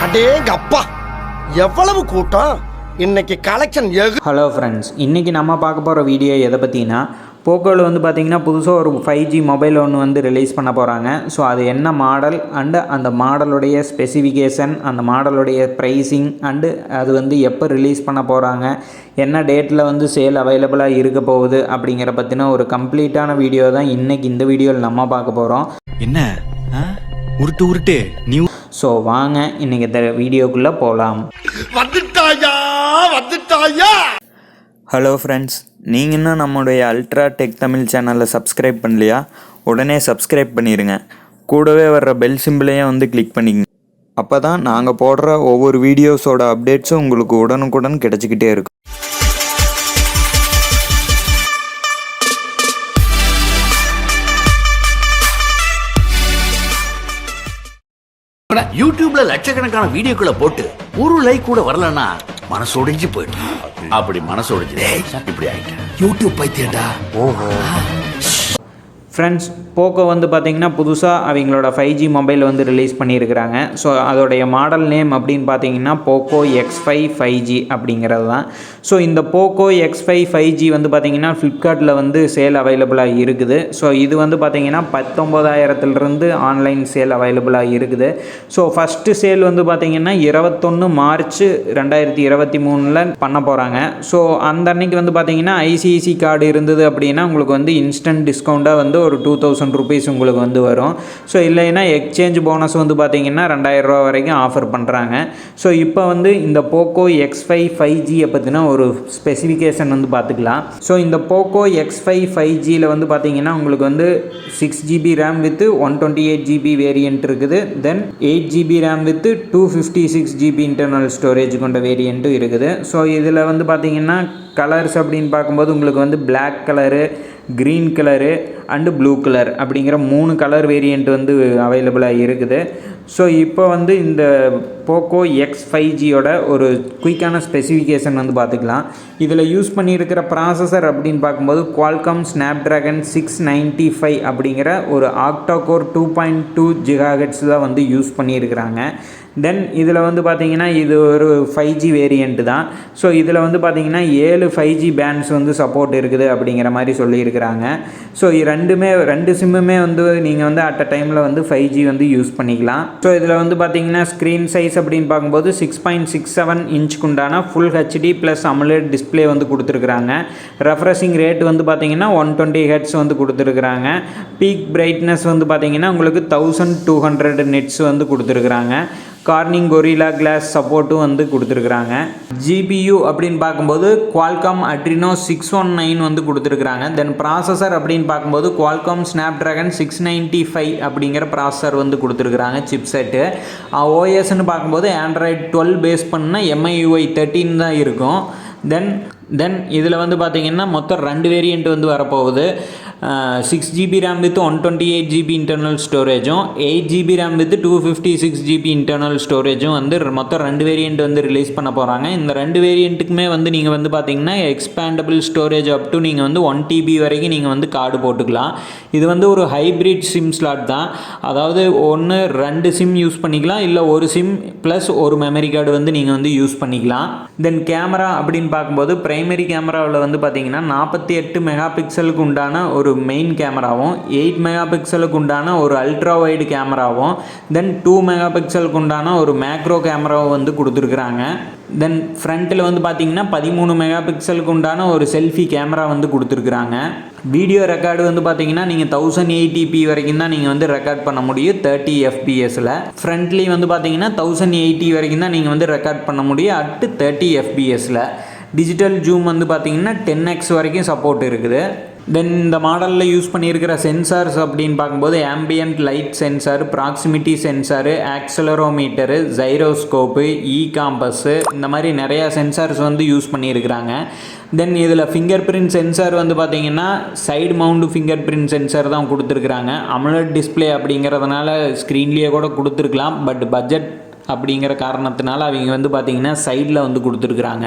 அடேங்கப்பா எவ்வளவு கூட்டம் இன்னைக்கு கலெக்ஷன். ஹலோ ஃப்ரெண்ட்ஸ், இன்றைக்கி நம்ம பார்க்க போகிற வீடியோ எதை பற்றினா போக்கோவில் வந்து பார்த்திங்கன்னா புதுசாக ஒரு 5G மொபைல் ஒன்று வந்து ரிலீஸ் பண்ண போகிறாங்க. ஸோ அது என்ன மாடல் அண்டு அந்த மாடலுடைய ஸ்பெசிஃபிகேஷன், அந்த மாடலுடைய ப்ரைஸிங் அண்டு அது வந்து எப்போ ரிலீஸ் பண்ண போகிறாங்க, என்ன டேட்டில் வந்து சேல் அவைலபிளாக இருக்க போகுது அப்படிங்கிற பற்றின ஒரு கம்ப்ளீட்டான வீடியோ தான் இன்றைக்கி இந்த வீடியோவில் நம்ம பார்க்க போகிறோம். என்ன உருட்டு நியூ. ஸோ வாங்க இன்றைக்கி இந்த வீடியோக்குள்ளே போகலாம். வந்துட்டாயா. ஹலோ ஃப்ரெண்ட்ஸ், நீங்கள் இன்னும் நம்முடைய அல்ட்ரா டெக் தமிழ் சேனலை சப்ஸ்கிரைப் பண்ணலையா? உடனே சப்ஸ்கிரைப் பண்ணிடுங்க. கூடவே வர்ற பெல் சிம்பிளையும் வந்து கிளிக் பண்ணிக்கங்க. அப்போ தான் நாங்கள் போடுற ஒவ்வொரு வீடியோஸோட அப்டேட்ஸும் உங்களுக்கு உடனுக்குடன் கிடச்சிக்கிட்டே இருக்கும். யூடியூப்ல லட்சக்கணக்கான வீடியோக்களை போட்டு ஒரு லைக் கூட வரலன்னா மனசு ஒடிஞ்சு போயிடும். அப்படி மனசு ஒடிஞ்சு இப்படி ஆயிட்டேன். யூடியூப் பைத்தியடா. ஓஹோ ஃப்ரெண்ட்ஸ், போக்கோ வந்து பார்த்திங்கன்னா புதுசாக அவங்களோட 5G மொபைல் வந்து ரிலீஸ் பண்ணியிருக்கிறாங்க. ஸோ அதோடைய மாடல் நேம் அப்படின்னு பார்த்தீங்கன்னா POCO X5 5G அப்படிங்கிறது தான். ஸோ இந்த POCO X5 5G வந்து பார்த்திங்கன்னா ஃப்ளிப்கார்ட்டில் வந்து சேல் அவைலபிளாக இருக்குது. ஸோ இது வந்து பார்த்திங்கன்னா 19,000 ஆன்லைன் சேல் அவைலபிளாக இருக்குது. ஸோ ஃபஸ்ட்டு சேல் வந்து பார்த்திங்கன்னா 21 மார்ச் 2023 பண்ண போகிறாங்க. ஸோ அந்த அன்னைக்கு வந்து பார்த்திங்கன்னா ஐசிஐசி கார்டு இருந்தது அப்படின்னா உங்களுக்கு வந்து இன்ஸ்டன்ட் டிஸ்கவுண்ட்டாக வந்து ஒரு 2000 ரூபீஸ் உங்களுக்கு வந்து வரும். ஸோ இல்லைன்னா எக்ஸ்சேஞ்ச் போனஸ் வந்து பார்த்திங்கன்னா 2000 ரூபா வரைக்கும் ஆஃபர் பண்ணுறாங்க. ஸோ இப்போ வந்து இந்த POCO X5 5G பற்றின ஒரு ஸ்பெசிஃபிகேஷன் வந்து பார்த்துக்கலாம். ஸோ இந்த POCO X5 5Gயில் வந்து பார்த்திங்கன்னா உங்களுக்கு வந்து 6GB RAM with 128GB variant இருக்குது. தென் 8GB RAM with 256GB internal storage கொண்ட வேரியண்ட்டும் இருக்குது. ஸோ இதில் வந்து பார்த்திங்கன்னா கலர்ஸ் அப்படின்னு பார்க்கும்போது உங்களுக்கு வந்து black colour, green colour and blue colour அப்படிங்கிற 3 கலர் வேரியண்ட் வந்து அவைலபிளாக இருக்குது. ஸோ இப்போ வந்து இந்த POCO X5Gயோட ஒரு குயிக்கான ஸ்பெசிஃபிகேஷன் வந்து பார்த்துக்கலாம். இதில் யூஸ் பண்ணியிருக்கிற ப்ராசஸர் அப்படின்னு பார்க்கும்போது Qualcomm Snapdragon 695 அப்படிங்கிற ஒரு ஆக்டோகோர் 2.2 GHz தான் வந்து யூஸ் பண்ணியிருக்கிறாங்க. தென் இதில் வந்து பார்த்திங்கன்னா இது ஒரு 5G வேரியண்ட்டு தான். ஸோ இதில் வந்து பார்த்திங்கன்னா 7 5G பேண்ட்ஸ் வந்து சப்போர்ட் இருக்குது அப்படிங்கிற மாதிரி சொல்லியிருக்கிறாங்க. ஸோ ரெண்டு சிம்முமே வந்து நீங்கள் வந்து அட் அ டைமில் வந்து 5G வந்து யூஸ் பண்ணிக்கலாம். ஸோ இதில் வந்து பார்த்திங்கன்னா ஸ்க்ரீன் சைஸ் அப்படின்னு பார்க்கும்போது 6.67 இன்ச்சுக்கு உண்டான full HD plus AMOLED display வந்து கொடுத்துருக்குறாங்க. ரெஃப்ரெஷிங் ரேட் வந்து பார்த்திங்கன்னா 120 Hz வந்து கொடுத்துருக்குறாங்க. பீக் பிரைட்னஸ் வந்து பார்த்திங்கன்னா உங்களுக்கு 1200 nits வந்து கொடுத்துருக்குறாங்க. கார்னிங் கொரில்லா கிளாஸ் சப்போர்ட்டும் வந்து கொடுத்துருக்குறாங்க. GPU அப்படின்னு பார்க்கும்போது Qualcomm Adreno 619 வந்து கொடுத்துருக்குறாங்க. தென் ப்ராசஸர் அப்படின்னு பார்க்கும்போது Qualcomm Snapdragon 695 அப்படிங்கிற ப்ராசஸர் வந்து கொடுத்துருக்குறாங்க சிப் செட்டு. OSன்னு பார்க்கும்போது Android 12 பேஸ் பண்ண MIUI 13 தான் இருக்கும். தென் இதில் வந்து பார்த்திங்கன்னா மொத்தம் 2 வேரியண்ட் வந்து வரப்போகுது. 6GB RAM with 128GB internal ஸ்டோரேஜும் 8GB RAM with 256GB internal ஸ்டோரேஜும் வந்து மொத்தம் 2 வேரியண்ட் வந்து ரிலீஸ் பண்ண போகிறாங்க. இந்த 2 வேரியண்ட்டுக்குமே வந்து நீங்கள் வந்து பார்த்திங்கன்னா எக்ஸ்பேண்டபிள் ஸ்டோரேஜ் அப் டு நீங்கள் வந்து 1TB வரைக்கும் நீங்கள் வந்து கார்டு போட்டுக்கலாம். இது வந்து ஒரு ஹைப்ரிட் சிம் ஸ்லாட் தான். அதாவது ஒன்று 2 சிம் யூஸ் பண்ணிக்கலாம், இல்லை ஒரு சிம் ப்ளஸ் ஒரு மெமரி கார்டு வந்து நீங்கள் வந்து யூஸ் பண்ணிக்கலாம். தென் கேமரா அப்படின்னு பார்க்கும்போது பிரைமரி கேமராவில் வந்து பார்த்திங்கன்னா 48 மெகா பிக்சலுக்கு உண்டான ஒரு மெயின் கேமராவும் 8 மெகா பிக்சலுக்கு உண்டான ஒரு அல்ட்ரா வைடு கேமராவும் தென் 2 மெகா பிக்சலுக்கு உண்டான ஒரு மேக்ரோ கேமராவும் வந்து கொடுத்துருக்குறாங்க. தென் ஃப்ரண்ட்டில் வந்து பார்த்திங்கன்னா 13 மெகா பிக்சலுக்கு உண்டான ஒரு செல்ஃபி கேமரா வந்து கொடுத்துருக்குறாங்க. வீடியோ ரெக்கார்டு வந்து பார்த்திங்கன்னா நீங்கள் 1080p வரைக்கும் தான் நீங்கள் வந்து ரெக்கார்ட் பண்ண முடியும் 30 fps. ஃப்ரண்ட்லி வந்து பார்த்திங்கன்னா 1080 வரைக்கும் தான் நீங்கள் வந்து ரெக்கார்ட் பண்ண முடியும் அட் 30 fps. டிஜிட்டல் ஜூம் வந்து பார்த்திங்கன்னா 10x வரைக்கும் சப்போர்ட் இருக்குது. தென் இந்த மாடலில் யூஸ் பண்ணியிருக்கிற சென்சார்ஸ் அப்படின்னு பார்க்கும்போது ambient light sensor, proximity sensor, accelerometer, gyroscope, compass, இந்த மாதிரி நிறையா சென்சார்ஸ் வந்து யூஸ் பண்ணியிருக்கிறாங்க. தென் இதில் ஃபிங்கர் பிரிண்ட் சென்சார் வந்து பார்த்திங்கன்னா side mount finger print sensor தான் கொடுத்துருக்குறாங்க. AMOLED டிஸ்பிளே அப்படிங்கிறதுனால ஸ்க்ரீன்லேயே கூட கொடுத்துருக்கலாம். பட் பட்ஜெட் அப்படிங்கிற காரணத்தினால அவங்க வந்து பார்த்திங்கன்னா சைடில் வந்து கொடுத்துருக்குறாங்க.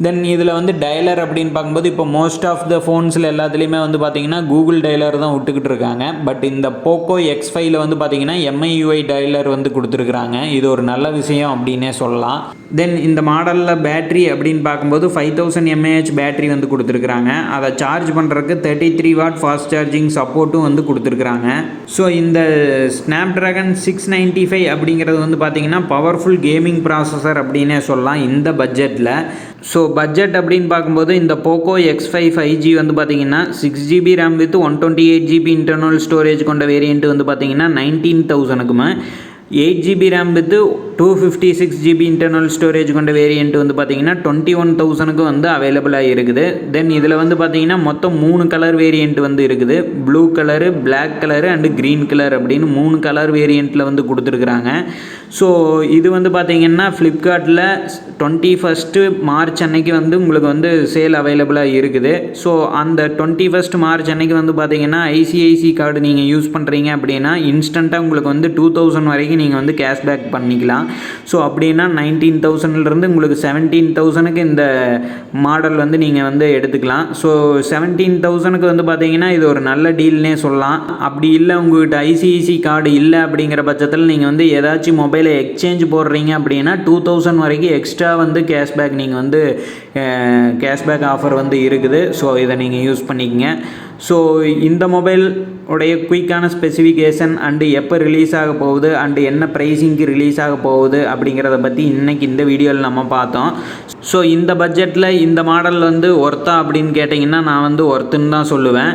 தென் இதில் வந்து டயலர் அப்படின்னு பார்க்கும்போது இப்போ மோஸ்ட் ஆஃப் த ஃபோன்ஸில் எல்லாத்துலேயுமே வந்து பார்த்திங்கன்னா கூகுள் டயலர் தான் விட்டுக்கிட்டு இருக்காங்க. பட் இந்த போக்கோ X5ல வந்து பார்த்திங்கன்னா MIUI டயலர் வந்து கொடுத்துருக்குறாங்க. இது ஒரு நல்ல விஷயம் அப்படின்னே சொல்லலாம். தென் இந்த மாடலில் பேட்ரி அப்படின்னு பார்க்கும்போது 5000 mAh பேட்ரி வந்து கொடுத்துருக்குறாங்க. அதை சார்ஜ் பண்ணுறதுக்கு 33 வாட் ஃபாஸ்ட் சார்ஜிங் சப்போர்ட்டும் வந்து கொடுத்துருக்குறாங்க. ஸோ இந்த ஸ்னாப்ட்ராகன் 695 அப்படிங்கிறது வந்து பார்த்திங்கன்னா பவர்ஃபுல் கேமிங் ப்ராசஸர் அப்படின்னே சொல்லலாம் இந்த பட்ஜெட்டில். ஸோ பட்ஜெட் அப்படின்னு பார்க்கும்போது இந்த போக்கோ X5 5G வந்து பார்த்திங்கன்னா 6GB RAM with 128GB internal storage கொண்ட வேரியண்ட் வந்து பார்த்திங்கன்னா 19,000க்குமே, 8GB RAM with 256GB internal storage கொண்ட வேரியண்ட் வந்து பார்த்திங்கன்னா 21,000க்கு வந்து அவைலபிளாக இருக்குது. தென் இதில் வந்து பார்த்திங்கன்னா மொத்தம் 3 கலர் வேரியண்ட் வந்து இருக்குது. Blue colour, black colour and green colour அப்படின்னு 3 கலர் வேரியண்ட்டில் வந்து கொடுத்துருக்குறாங்க. ஸோ இது வந்து பார்த்திங்கன்னா ஃப்ளிப்கார்ட்டில் 21 மார்ச் அன்னைக்கு வந்து உங்களுக்கு வந்து சேல் அவைலபிளாக இருக்குது. ஸோ அந்த 21 மார்ச் அன்னைக்கு வந்து பார்த்திங்கன்னா ஐசிஐசி கார்டு நீங்கள் யூஸ் பண்ணுறீங்க அப்படின்னா இன்ஸ்டண்ட்டாக உங்களுக்கு வந்து 2000 வரைக்கும் நீங்கள் வந்து கேஷ்பேக் பண்ணிக்கலாம். ஸோ அப்படின்னா 19,000லேருந்து உங்களுக்கு 17,000க்கு இந்த மாடல் வந்து நீங்கள் வந்து எடுத்துக்கலாம். ஸோ 17,000க்கு வந்து பார்த்தீங்கன்னா இது ஒரு நல்ல டீல்னே சொல்லலாம். அப்படி இல்லை உங்கள்கிட்ட ஐசிஐசி கார்டு இல்லை அப்படிங்கிற பட்சத்தில் நீங்கள் வந்து ஏதாச்சும் மொபைலை எக்ஸ்சேஞ்ச் போடுறீங்க அப்படின்னா 2000 வரைக்கும் எக்ஸ்ட்ரா வந்து கேஷ்பேக் நீங்கள் வந்து கேஷ்பேக் ஆஃபர் வந்து இருக்குது. ஸோ இதை நீங்கள் யூஸ் பண்ணிக்கங்க. ஸோ இந்த மொபைல் உடைய குயிக்கான ஸ்பெசிஃபிகேஷன் அண்டு எப்போ ரிலீஸ் ஆக போகுது அண்டு என்ன ப்ரைஸிங்க்கு ரிலீஸ் ஆக போகுது அப்படிங்கிறத பற்றி இன்றைக்கி இந்த வீடியோவில் நம்ம பார்த்தோம். ஸோ இந்த பட்ஜெட்டில் இந்த மாடல் வந்து ஒர்த்தா அப்படின்னு கேட்டிங்கன்னா நான் வந்து ஒர்த்துன்னு தான் சொல்லுவேன்.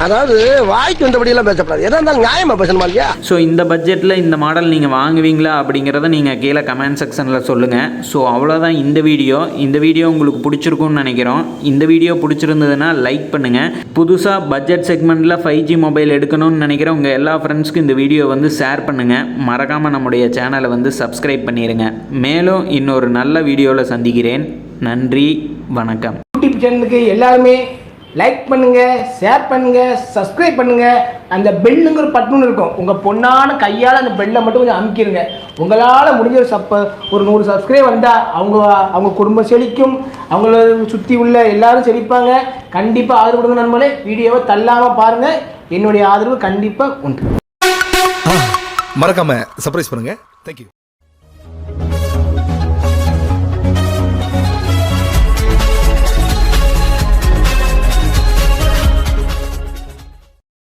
அதாவது வாய்க்கு வந்தபடியெல்லாம் பேசப்படாது, எதா இருந்தாலும் நியாயமா பேசணுமா இல்லையா? ஸோ இந்த பட்ஜெட்டில் இந்த மாடல் நீங்கள் வாங்குவீங்களா அப்படிங்கிறத நீங்கள் கீழே கமெண்ட் செக்ஷனில் சொல்லுங்கள். ஸோ அவ்வளோதான் இந்த வீடியோ. இந்த வீடியோ உங்களுக்கு பிடிச்சிருக்குன்னு நினைக்கிறோம். இந்த வீடியோ பிடிச்சிருந்ததுன்னா லைக் பண்ணுங்கள். புதுசாக பட்ஜெட் செக்மெண்ட்டில் 5G மொபைல் எடுக்கணும்னு நினைக்கிற உங்கள் எல்லா ஃப்ரெண்ட்ஸ்க்கும் இந்த வீடியோ வந்து ஷேர் பண்ணுங்கள். மறக்காமல் நம்முடைய சேனலை வந்து சப்ஸ்கிரைப் பண்ணிடுங்க. மேலும் இன்னொரு நல்ல வீடியோவில் சந்திக்கிறேன். நன்றி, வணக்கம். யூடியூப் சேனலுக்கு எல்லாருமே லைக் பண்ணுங்க, ஷேர் பண்ணுங்க, சப்ஸ்கிரைப் பண்ணுங்க. அந்த பெல்லுங்கிற பட்டன் இருக்கும், உங்க பொண்ணான கையால் அந்த பெல்லை மட்டும் கொஞ்சம் அமுக்கிடுங்க. உங்களால் முடிஞ்ச ஒரு 100 சப்ஸ்கிரைப் வந்தால் அவங்க குடும்பம் செழிக்கும், அவங்கள சுற்றி உள்ள எல்லாரும் செழிப்பாங்க. கண்டிப்பாக ஆதரவு கொடுங்க நண்பர்களே. வீடியோவை தள்ளாமல் பாருங்கள். என்னுடைய ஆதரவு கண்டிப்பாக உண்டு. மறக்காம சர்ப்ரைஸ் பண்ணுங்க. தேங்க்யூ.